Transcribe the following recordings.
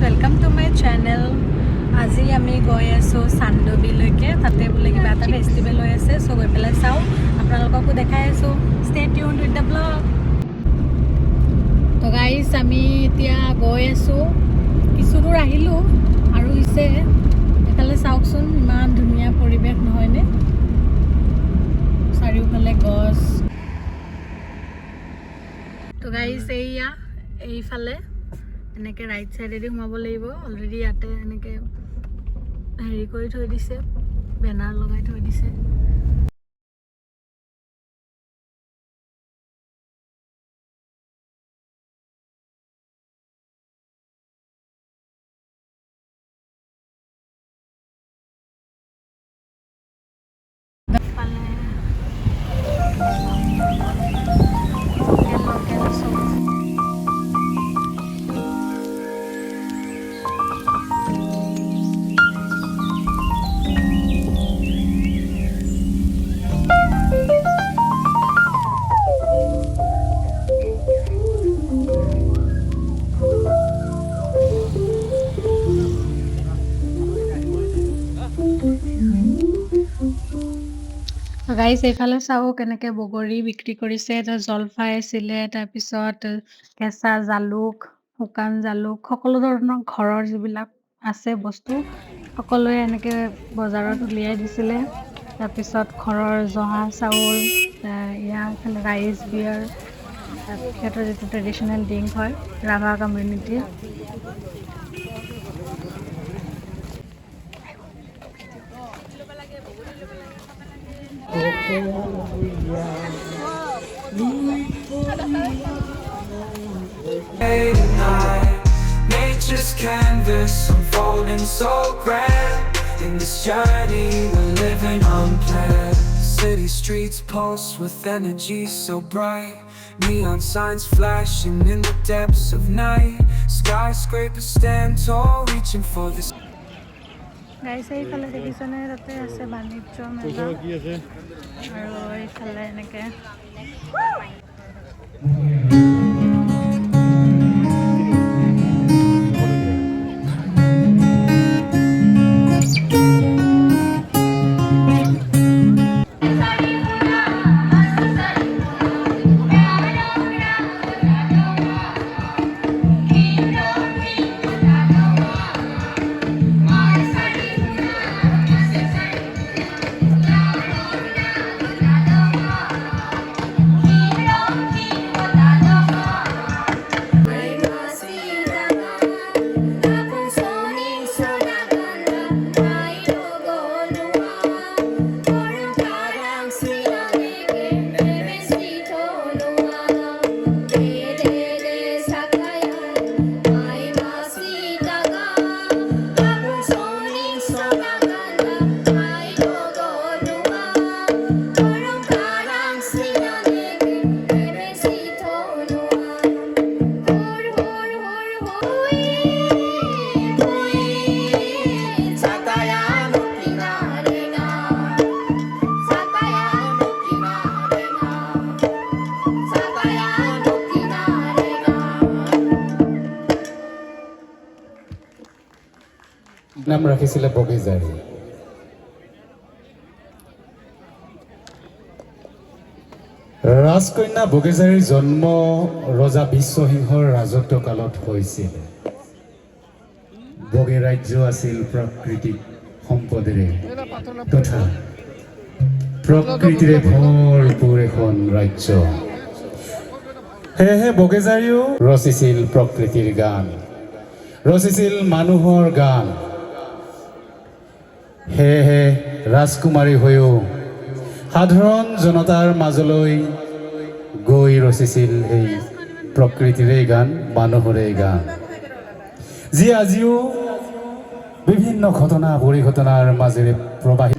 Welcome to my channel. আজি আমি গৈ আছোঁ চান্দবিলৈকে, তাতে বোলে কিবা এটা ফেষ্টিভেল হৈ আছে। চ' গৈ পেলাই চাওঁ, আপোনালোককো দেখাই আছোঁ। Stay tuned with the blog. তো গাইজ আমি এতিয়া গৈ আছোঁ, কিছু দূৰ আহিলোঁ আৰু হৈছে। এইফালে চাওকচোন, ইমান ধুনীয়া পৰিৱেশ নহয়নে? চাৰিওফালে গছ। তো গাইজ এইফালে এনেকৈ ৰাইট চাইডেদি সোমাব লাগিব। অলৰেডি ইয়াতে এনেকৈ হেৰি কৰি থৈ দিছে, বেনাৰ লগাই থৈ দিছে। গাইজ এইফালে চাওঁ কেনেকৈ বগৰী বিক্ৰী কৰিছে। জলফাই আছিলে, তাৰপিছত কেঁচা জালুক, শুকান জালুক, সকলো ধৰণৰ ঘৰৰ যিবিলাক আছে বস্তু সকলোৱে এনেকৈ বজাৰত উলিয়াই দিছিলে। তাৰপিছত ঘৰৰ জহা চাউল, এইফালে ৰাইচ বিয়াৰ, সিহঁতৰ যিটো ট্ৰেডিশ্যনেল ড্ৰিংক হয় Rabha কমিউনিটিৰ। Nature's canvas unfolding so grand. In this journey we're living unplanned. City streets pulse with energy so bright. Neon signs flashing in the depths of night. Skyscrapers stand tall reaching for this. গাইছে এইফালে দেখিছেনে, তাতে আছে বাণিজ্য মেলা আৰু এইফালে এনেকৈ নাম ৰাখিছিলে বগীজাৰী। ৰাজকন্যা বগীজাৰীৰ জন্ম ৰজা বিশ্বসিংহৰ ৰাজত্ব কালত হৈছিল। বগী ৰাজ্য আছিল প্ৰাকৃতিক সম্পদেৰে তথা প্ৰকৃতিৰে ভৰপূৰ এখন ৰাজ্য। সেয়েহে বগীজাৰীও ৰচিছিল প্ৰকৃতিৰ গান, ৰচিছিল মানুহৰ গান। সেয়েহে ৰাজকুমাৰী হৈও সাধাৰণ জনতাৰ মাজলৈ গৈ ৰচিছিল এই প্ৰকৃতিৰে গান, মানুহৰে গান, যি আজিও বিভিন্ন ঘটনা পৰিঘটনাৰ মাজেৰে প্ৰবাহিত।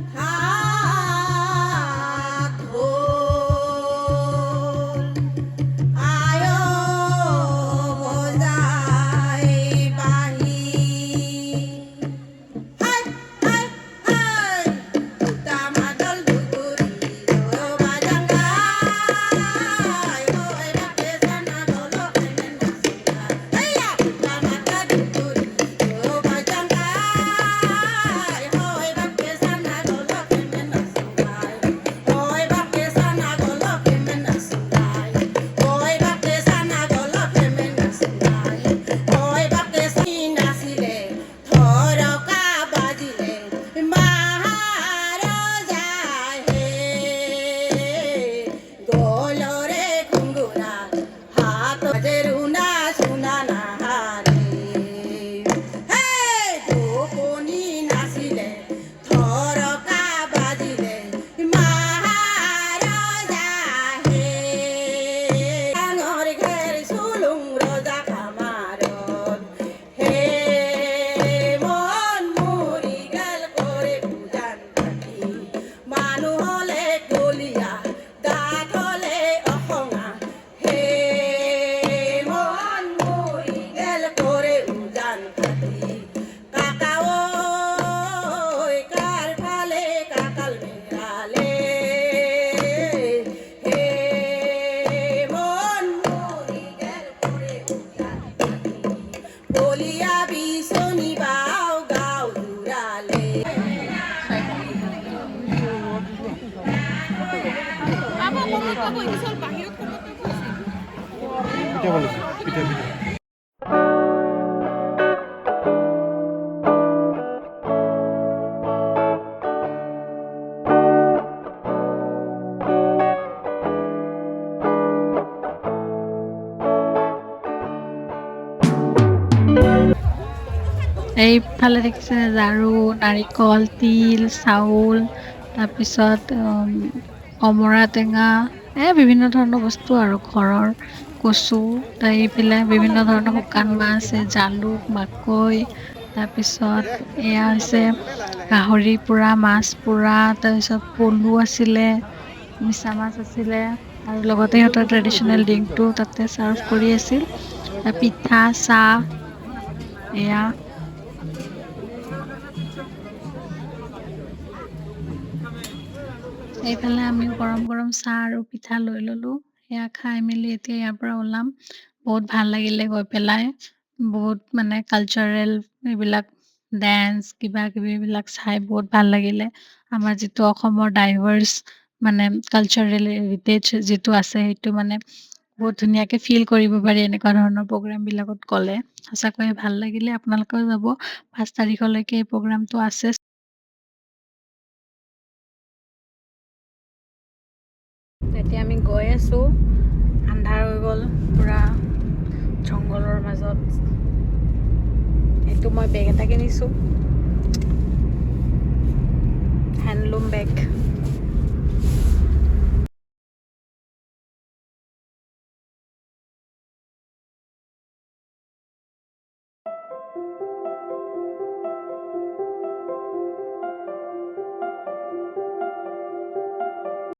বলিয়া বিচনি বাও গাও জোৰালে এইফালে দেখিছে ঝাৰু নাৰিকল তিল চাউল তাৰপিছত অমৰা টেঙা বিভিন্ন ধৰণৰ বস্তু আৰু ঘৰৰ কচু এইফালে বিভিন্ন ধৰণৰ শুকান মাছ জালুক মাকৈ তাৰপিছত এয়া হৈছে গাহৰি পোৰা মাছ পোৰা তাৰপিছত পলু আছিলে মিছা মাছ আছিলে আৰু লগতে সিহঁতৰ ট্ৰেডিশ্যনেল ড্ৰিংকটো তাতে ছাৰ্ভ কৰি আছিল পিঠা চাহ এয়া এইফালে আমি গৰম গৰম চাহ আৰু পিঠা লৈ ল'লোঁ সেয়া খাই মেলি এতিয়া ইয়াৰ পৰা ওলাম বহুত ভাল লাগিলে গৈ পেলাই বহুত মানে কালচাৰেল এইবিলাক ডেন্স কিবা কিবি এইবিলাক চাই বহুত ভাল লাগিলে আমাৰ যিটো অসমৰ ডাইভাৰ্ছ মানে কালচাৰেল হেৰিটেজ যিটো আছে সেইটো মানে বহুত ধুনীয়াকৈ ফিল কৰিব পাৰি এনেকুৱা ধৰণৰ প্ৰগ্ৰেমবিলাকত গ'লে সঁচাকৈয়ে ভাল লাগিলে আপোনালোকেও যাব 5 তাৰিখলৈকে এই প্ৰগ্ৰামটো আছে এতিয়া আমি গৈ আছোঁ আন্ধাৰ হৈ গ'ল পুৰা জংঘলৰ মাজত এইটো মই বেগ এটা কিনিছোঁ হেণ্ডলুম বেগ